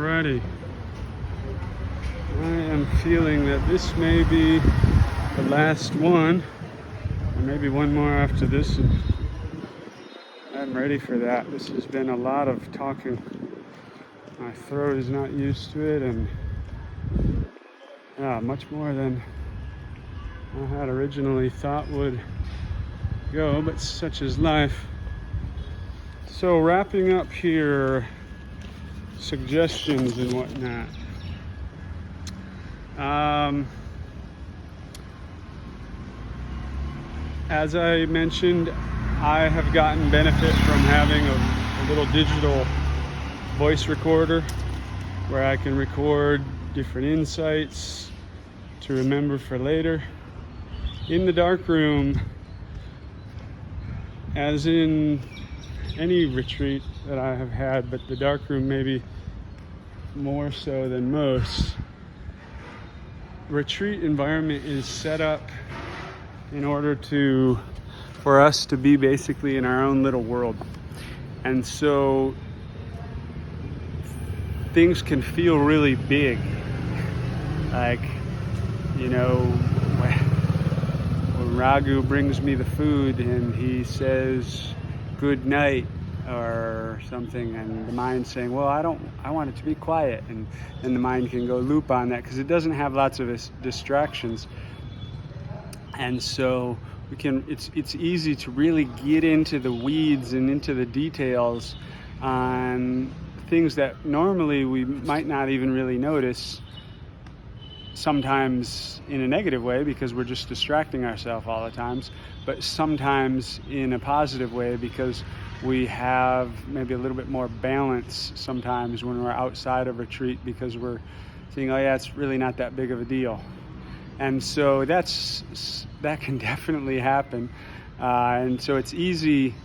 Alrighty. I am feeling that this may be the last one, or maybe one more after this, and I'm ready for that. This has been a lot of talking. My throat is not used to it, and much more than I had originally thought would go, but such is life. So wrapping up here, suggestions and whatnot. As I mentioned, I have gotten benefit from having a little digital voice recorder where I can record different insights to remember for later. In the darkroom, as in any retreat that I have had, but the darkroom maybe more so than most, retreat environment is set up in order for us to be basically in our own little world. And so things can feel really big. Like, when Raghu brings me the food and he says good night or something, and the mind's saying, well, I want it to be quiet, and the mind can go loop on that because it doesn't have lots of distractions. And so it's easy to really get into the weeds and into the details on things that normally we might not even really notice, sometimes in a negative way because we're just distracting ourselves all the times, but sometimes in a positive way because we have maybe a little bit more balance sometimes when we're outside of retreat because we're seeing, oh yeah, it's really not that big of a deal. And so that can definitely happen. And so it's easy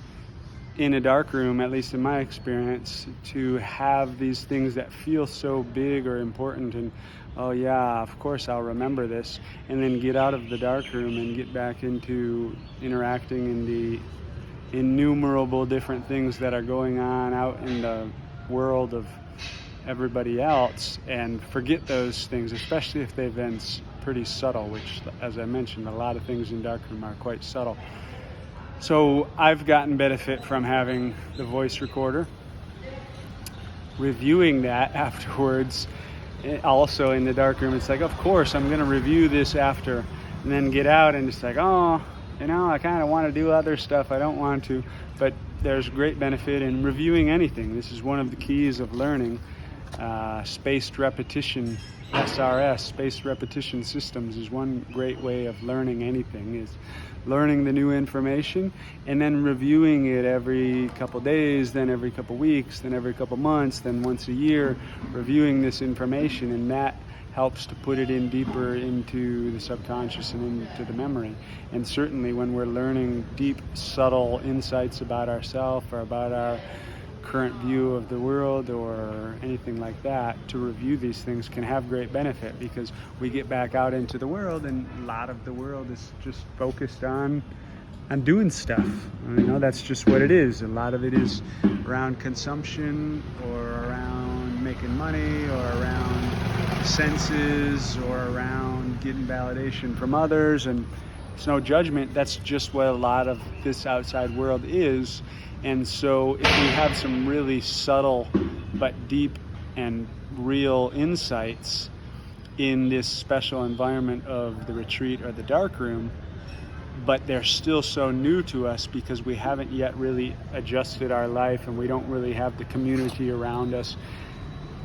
in a dark room, at least in my experience, to have these things that feel so big or important and, oh yeah, of course I'll remember this, and then get out of the dark room and get back into interacting in the innumerable different things that are going on out in the world of everybody else, and forget those things, especially if they've been pretty subtle, which, as I mentioned, a lot of things in darkroom are quite subtle. So I've gotten benefit from having the voice recorder, reviewing that afterwards. Also in the darkroom, it's like, of course I'm going to review this after, and then get out and it's like, oh, I kind of want to do other stuff. I don't want to, but there's great benefit in reviewing anything. This is one of the keys of learning. Spaced repetition, SRS, spaced repetition systems, is one great way of learning anything, is learning the new information and then reviewing it every couple days, then every couple weeks, then every couple months, then once a year, reviewing this information, and that helps to put it in deeper into the subconscious and into the memory. And certainly when we're learning deep, subtle insights about ourselves or about our current view of the world or anything like that, to review these things can have great benefit because we get back out into the world and a lot of the world is just focused on doing stuff. That's just what it is. A lot of it is around consumption or around making money or around senses or around getting validation from others, and it's no judgment. That's just what a lot of this outside world is. And so if we have some really subtle but deep and real insights in this special environment of the retreat or the dark room, but they're still so new to us because we haven't yet really adjusted our life and we don't really have the community around us,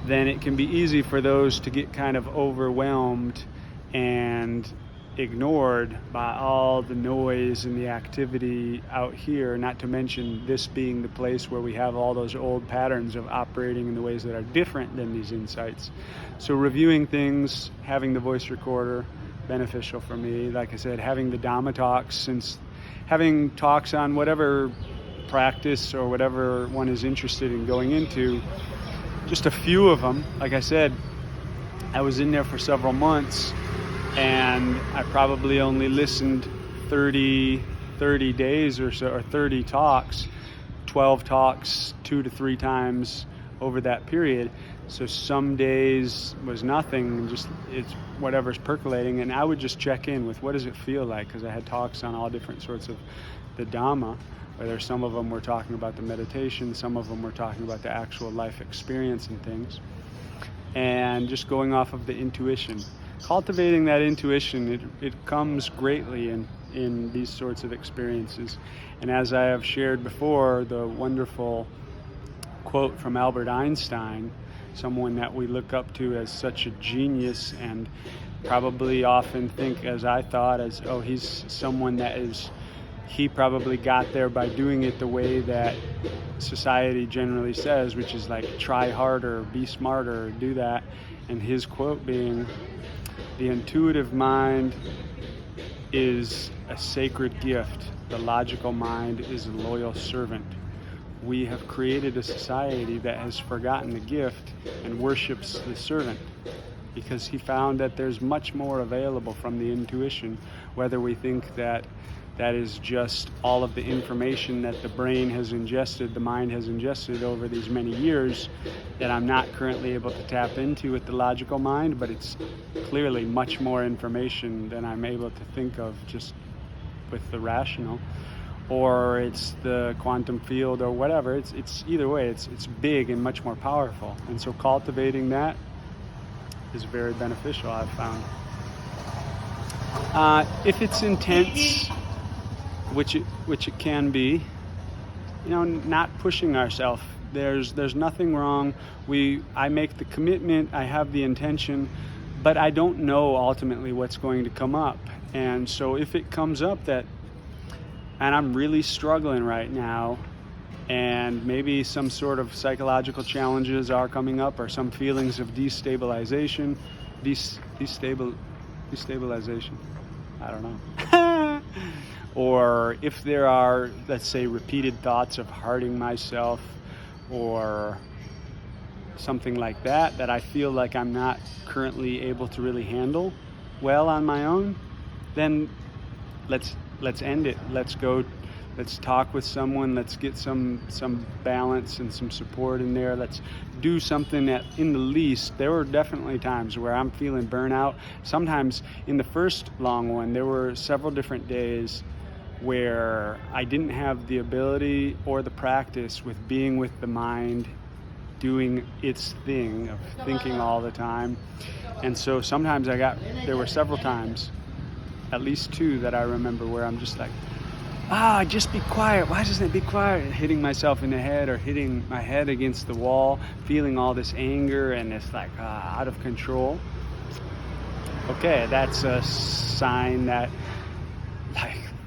then it can be easy for those to get kind of overwhelmed and ignored by all the noise and the activity out here, not to mention this being the place where we have all those old patterns of operating in the ways that are different than these insights. So reviewing things, having the voice recorder, beneficial for me. Like I said, having the Dhamma talks, since having talks on whatever practice or whatever one is interested in going into, just a few of them. Like I said, I was in there for several months and I probably only listened 30 days or so, or 30 talks, 12 talks 2 to 3 times over that period. So some days was nothing, and just it's whatever's percolating, and I would just check in with what does it feel like, because I had talks on all different sorts of the Dhamma, whether some of them were talking about the meditation, some of them were talking about the actual life experience and things, and just going off of the intuition. Cultivating that intuition, it comes greatly in these sorts of experiences. And as I have shared before, the wonderful quote from Albert Einstein, someone that we look up to as such a genius, and probably often think, as I thought, as, oh, he's someone that is, he probably got there by doing it the way that society generally says, which is like try harder, be smarter, do that. And his quote being, the intuitive mind is a sacred gift. The logical mind is a loyal servant. We have created a society that has forgotten the gift and worships the servant, because he found that there's much more available from the intuition, whether we think that that is just all of the information that the brain has ingested, the mind has ingested over these many years, that I'm not currently able to tap into with the logical mind, but it's clearly much more information than I'm able to think of just with the rational, or it's the quantum field or whatever. It's either way, it's big and much more powerful. And so cultivating that is very beneficial, I've found. If it's intense, which it can be, not pushing ourselves. There's nothing wrong. I make the commitment, I have the intention, but I don't know ultimately what's going to come up. And so if it comes up and I'm really struggling right now, and maybe some sort of psychological challenges are coming up, or some feelings of destabilization, I don't know. Or if there are, let's say, repeated thoughts of hurting myself or something like that I feel like I'm not currently able to really handle well on my own, then let's end it. Let's talk with someone. Let's get some balance and some support in there. Let's do something that, in the least, there were definitely times where I'm feeling burnout. Sometimes in the first long one, there were several different days where I didn't have the ability or the practice with being with the mind doing its thing of thinking all the time. And so sometimes there were several times, at least 2 that I remember, where I'm just like, just be quiet. Why doesn't it be quiet? Hitting myself in the head or hitting my head against the wall, feeling all this anger and this out of control. Okay, that's a sign that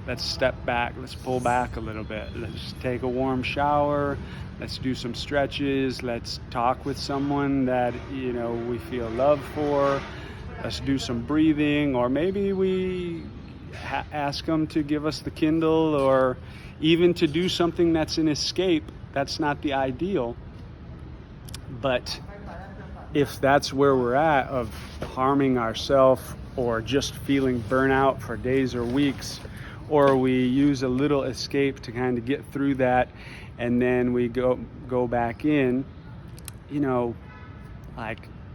let's step back, let's pull back a little bit. Let's take a warm shower, let's do some stretches, let's talk with someone that we feel love for. Let's do some breathing, or maybe we ask them to give us the Kindle, or even to do something that's an escape. That's not the ideal, but if that's where we're at, of harming ourselves or just feeling burnout for days or weeks, or we use a little escape to kind of get through that, and then we go back in,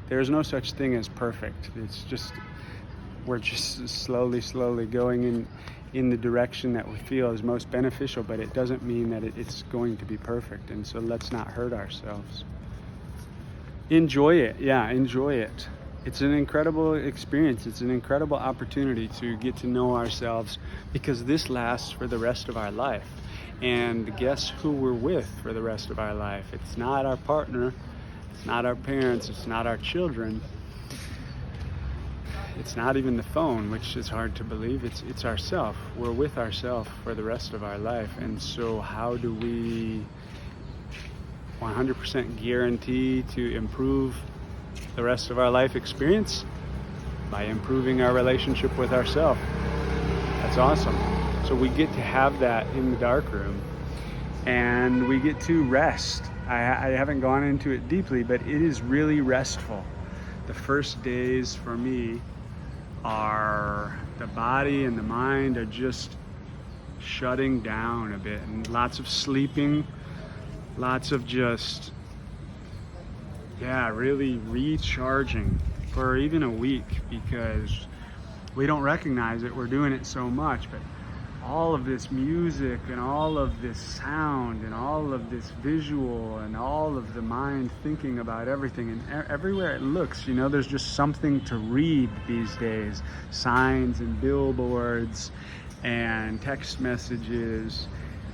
there's no such thing as perfect. It's just, we're just slowly going in the direction that we feel is most beneficial, but it doesn't mean that it's going to be perfect. And so let's not hurt ourselves. Enjoy it. Enjoy it. It's an incredible experience. It's an incredible opportunity to get to know ourselves, because this lasts for the rest of our life. And guess who we're with for the rest of our life? It's not our partner, it's not our parents, it's not our children. It's not even the phone, which is hard to believe. It's ourself. We're with ourself for the rest of our life. And so how do we 100% guarantee to improve the rest of our life experience? By improving our relationship with ourselves. That's awesome. So we get to have that in the darkroom, and we get to rest. I haven't gone into it deeply, but it is really restful. The first days for me are, the body and the mind are just shutting down a bit, and lots of sleeping, lots of just Yeah, really recharging for even a week, because we don't recognize it. We're doing it so much, but all of this music and all of this sound and all of this visual and all of the mind thinking about everything, and everywhere it looks, you know, there's just something to read these days. Signs and billboards and text messages,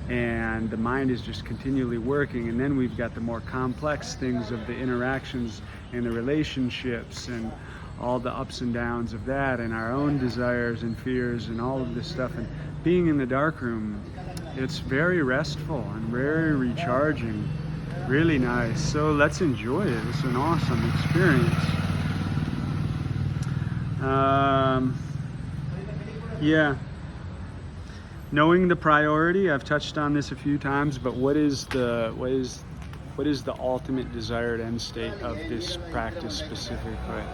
and the mind is just continually working. And then we've got the more complex things of the interactions and the relationships and all the ups and downs of that, and our own desires and fears and all of this stuff. And being in the darkroom, it's very restful and very recharging, really nice. So let's enjoy it. It's an awesome experience. Yeah, knowing the priority, I've touched on this a few times, but what is the ultimate desired end state of this practice specifically?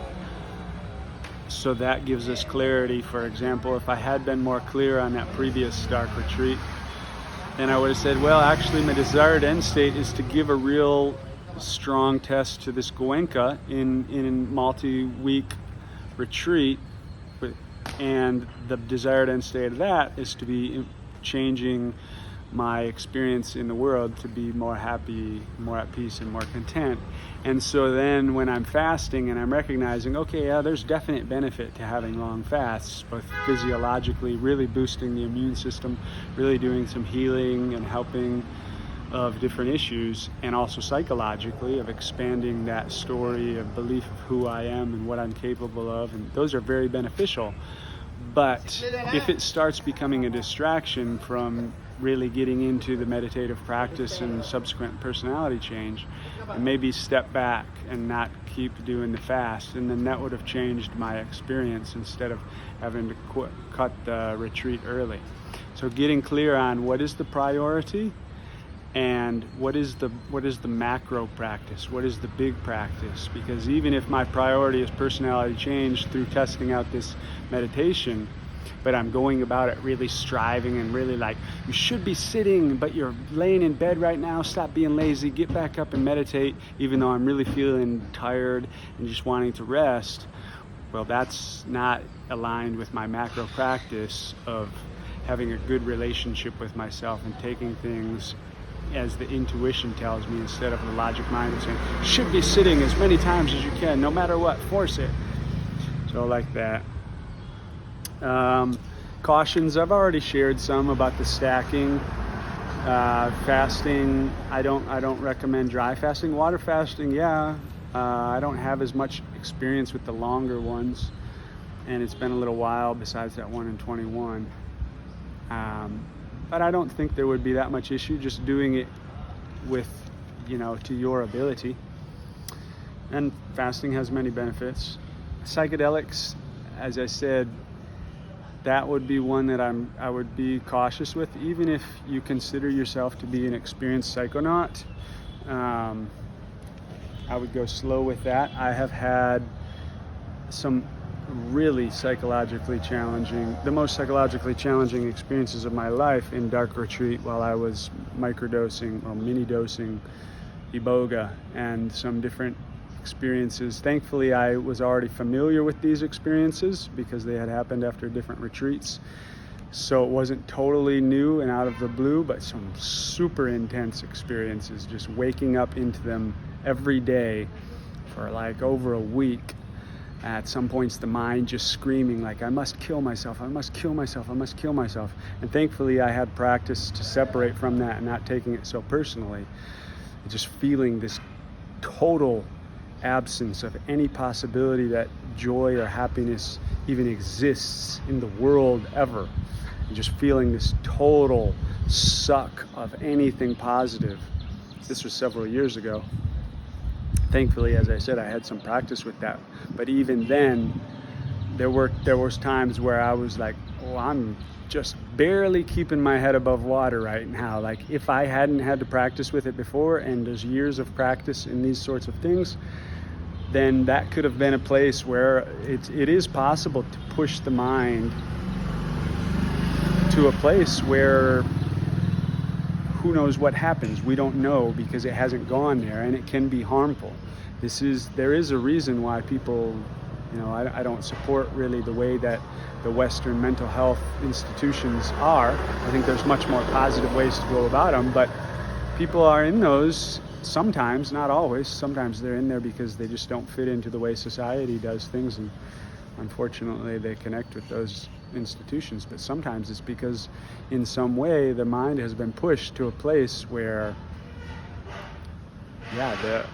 So that gives us clarity. For example, if I had been more clear on that previous dark retreat, then I would have said, well, actually my desired end state is to give a real strong test to this Goenka in multi-week retreat, and the desired end state of that is to be changing my experience in the world to be more happy, more at peace, and more content. And so then when I'm fasting and I'm recognizing, okay, yeah, there's definite benefit to having long fasts, both physiologically, really boosting the immune system, really doing some healing and helping of different issues, and also psychologically of expanding that story of belief of who I am and what I'm capable of, and those are very beneficial. But if it starts becoming a distraction from really getting into the meditative practice and subsequent personality change, and maybe step back and not keep doing the fast, and then that would have changed my experience instead of having to cut the retreat early. So getting clear on what is the priority and what is the macro practice, what is the big practice, because even if my priority is personality change through testing out this meditation, but I'm going about it really striving and really like, you should be sitting, but you're laying in bed right now, stop being lazy, get back up and meditate, even though I'm really feeling tired and just wanting to rest. Well, that's not aligned with my macro practice of having a good relationship with myself and taking things as the intuition tells me, instead of the logic mind of saying, you should be sitting as many times as you can, no matter what, force it. So like that. Cautions, I've already shared some about the stacking. Fasting, I don't recommend dry fasting. Water fasting, yeah. I don't have as much experience with the longer ones, and it's been a little while besides that one in 21. But I don't think there would be that much issue just doing it with, to your ability. And fasting has many benefits. Psychedelics, as I said, that would be one that I would be cautious with, even if you consider yourself to be an experienced psychonaut. I would go slow with that. I have had some really psychologically challenging, the most psychologically challenging experiences of my life in dark retreat while I was microdosing or mini dosing iboga and some different experiences. Thankfully, I was already familiar with these experiences because they had happened after different retreats. So it wasn't totally new and out of the blue, but some super intense experiences, just waking up into them every day for like over a week. At some points, the mind just screaming like, I must kill myself, I must kill myself, I must kill myself. And thankfully, I had practice to separate from that and not taking it so personally. Just feeling this total absence of any possibility that joy or happiness even exists in the world ever. And just feeling this total suck of anything positive. This was several years ago. Thankfully, as I said, I had some practice with that. But even then, there was times where I was like, oh, I'm just barely keeping my head above water right now. Like, if I hadn't had to practice with it before, and there's years of practice in these sorts of things, then that could have been a place where it is possible to push the mind to a place where who knows what happens? We don't know because it hasn't gone there, and it can be harmful. There is a reason why people, I don't support really the way that the Western mental health institutions are. I think there's much more positive ways to go about them, but people are in those sometimes, not always. Sometimes they're in there because they just don't fit into the way society does things, and unfortunately they connect with those institutions. But sometimes it's because in some way the mind has been pushed to a place where the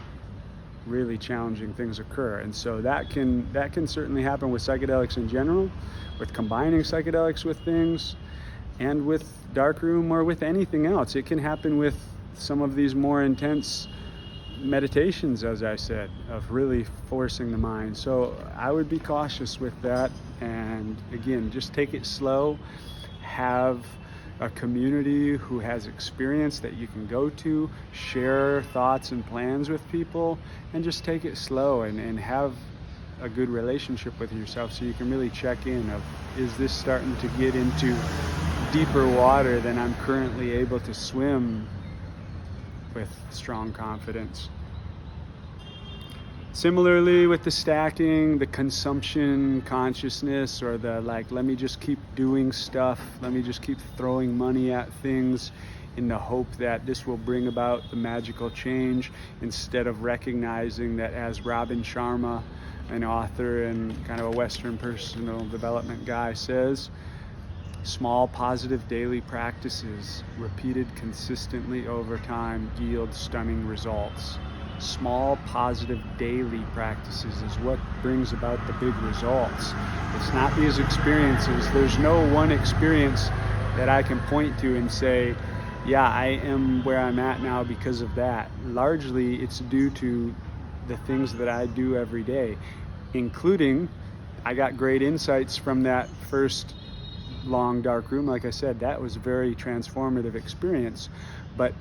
really challenging things occur. And so that can certainly happen with psychedelics in general, with combining psychedelics with things, and with darkroom, or with anything else. It can happen with some of these more intense meditations, as I said, of really forcing the mind. So I would be cautious with that, and again, just take it slow. Have a community who has experience that you can go to, share thoughts and plans with people, and just take it slow, and have a good relationship with yourself, so you can really check in of, is this starting to get into deeper water than I'm currently able to swim with strong confidence. Similarly with the stacking, the consumption consciousness, or the let me just keep doing stuff, let me just keep throwing money at things in the hope that this will bring about the magical change, instead of recognizing that, as Robin Sharma, an author and kind of a Western personal development guy, says, small positive daily practices repeated consistently over time yield stunning results. Small positive daily practices is what brings about the big results. It's not these experiences. There's no one experience that I can point to and say, yeah, I am where I'm at now because of that. Largely, it's due to the things that I do every day, including, I got great insights from that first long dark room. Like I said, that was a very transformative experience, but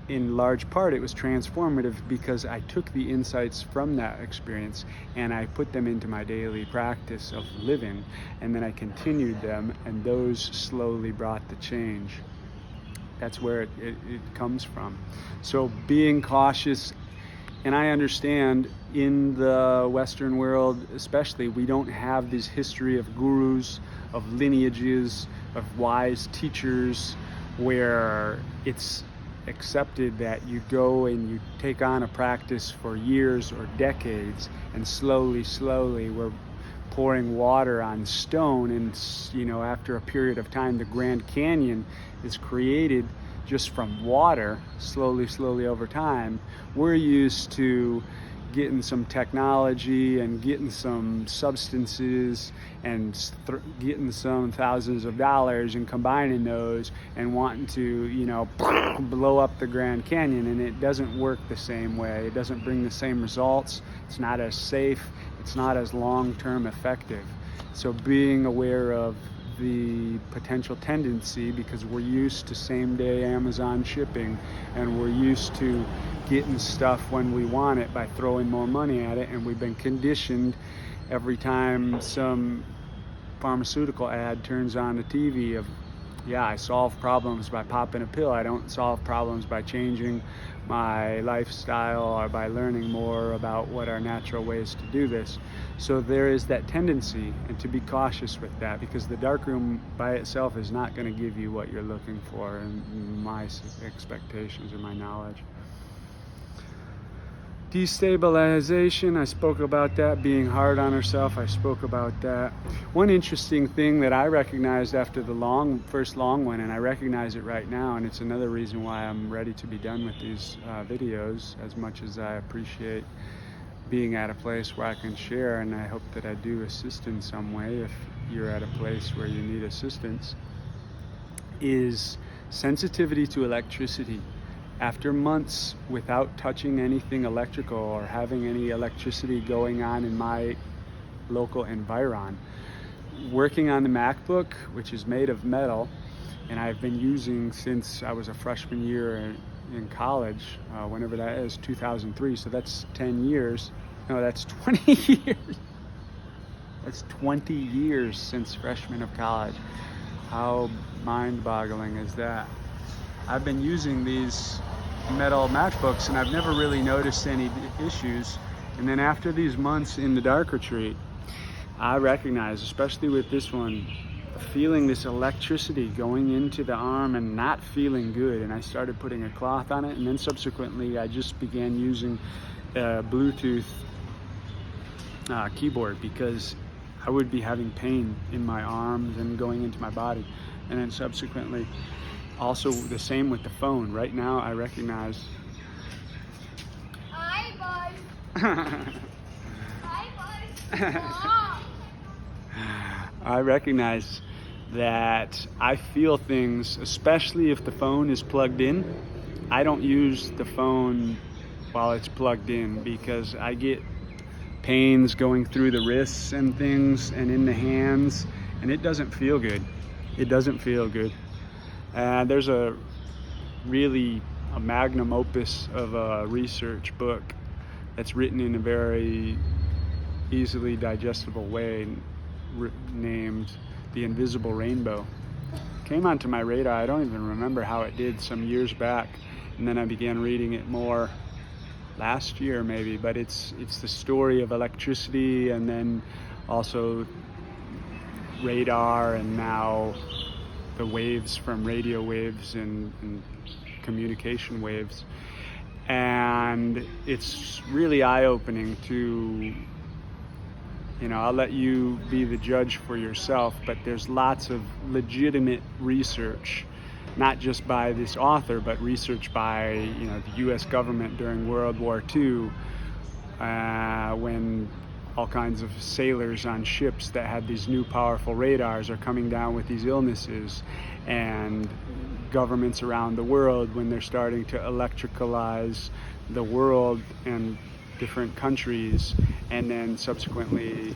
in large part it was transformative because I took the insights from that experience and I put them into my daily practice of living, and then I continued them, and those slowly brought the change. That's where it comes from. So being cautious, and I understand in the Western world especially, we don't have this history of gurus, of lineages, of wise teachers, where it's accepted that you go and you take on a practice for years or decades, and slowly we're pouring water on stone, and after a period of time the Grand Canyon is created just from water, slowly over time. We're used to getting some technology and getting some substances and getting some thousands of dollars and combining those and wanting to, blow up the Grand Canyon, and it doesn't work the same way. It doesn't bring the same results. It's not as safe. It's not as long-term effective. So being aware of the potential tendency, because we're used to same-day Amazon shipping, and we're used to getting stuff when we want it by throwing more money at it, and we've been conditioned every time some pharmaceutical ad turns on the TV of, I solve problems by popping a pill. I don't solve problems by changing my lifestyle or by learning more about what are natural ways to do this. So there is that tendency, and to be cautious with that, because the darkroom by itself is not going to give you what you're looking for, in my expectations or my knowledge. Destabilization, I spoke about that. Being hard on herself, I spoke about that. One interesting thing that I recognized after the first long one, and I recognize it right now, and it's another reason why I'm ready to be done with these videos, as much as I appreciate being at a place where I can share, and I hope that I do assist in some way if you're at a place where you need assistance, is sensitivity to electricity. After months without touching anything electrical or having any electricity going on in my local environ, working on the MacBook, which is made of metal, and I've been using since I was a freshman year in college, whenever that is, 2003, so that's 10 years. No, that's 20 years. That's 20 years since freshman of college. How mind-boggling is that? I've been using these metal MacBooks and I've never really noticed any issues. And then after these months in the dark retreat, I recognize, especially with this one, feeling this electricity going into the arm and not feeling good. And I started putting a cloth on it, and then subsequently I just began using a Bluetooth keyboard, because I would be having pain in my arms and going into my body. And then subsequently also the same with the phone. Right now I recognize Hi, Buzz. Hi, Buzz. I recognize that I feel things, especially if the phone is plugged in. I don't use the phone while it's plugged in, because I get pains going through the wrists and things and in the hands, and it doesn't feel good. It doesn't feel good. There's a magnum opus of a research book that's written in a very easily digestible way, named The Invisible Rainbow. Came onto my radar, I don't even remember how it did, some years back, and then I began reading it more last year maybe. But it's the story of electricity, and then also radar, and now the waves from radio waves and communication waves. And it's really eye-opening to, I'll let you be the judge for yourself, but there's lots of legitimate research, not just by this author, but research by, the US government during World War II, when all kinds of sailors on ships that had these new powerful radars are coming down with these illnesses, and governments around the world when they're starting to electricalize the world and different countries, and then subsequently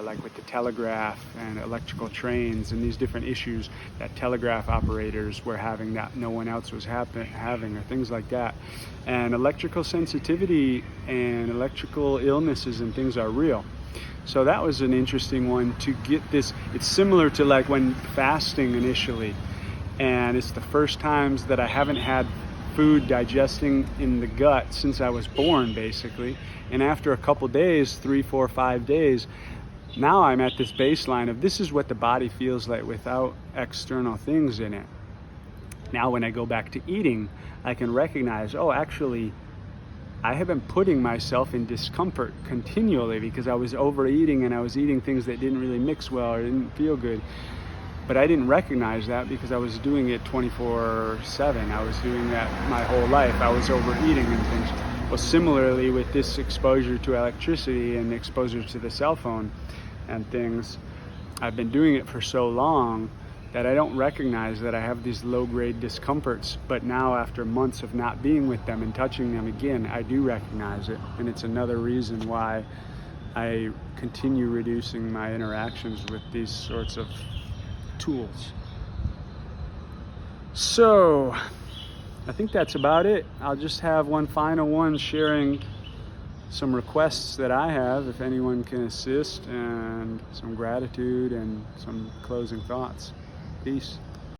like with the telegraph and electrical trains and these different issues that telegraph operators were having that no one else was having, or things like that. And electrical sensitivity and electrical illnesses and things are real. So that was an interesting one to get this. It's similar to like when fasting initially, and it's the first times that I haven't had food digesting in the gut since I was born, basically. And after a couple days, 3, 4, 5 days, now I'm at this baseline of this is what the body feels like without external things in it. Now when I go back to eating, I can recognize, oh, actually, I have been putting myself in discomfort continually because I was overeating and I was eating things that didn't really mix well or didn't feel good. But I didn't recognize that because I was doing it 24/7. I was doing that my whole life. I was overeating and things. Well, similarly with this exposure to electricity and exposure to the cell phone and things, I've been doing it for so long that I don't recognize that I have these low-grade discomforts. But now, after months of not being with them and touching them again, I do recognize it. And it's another reason why I continue reducing my interactions with these sorts of tools. So I think that's about it. I'll just have one final one, sharing some requests that I have, if anyone can assist, and some gratitude and some closing thoughts. Peace.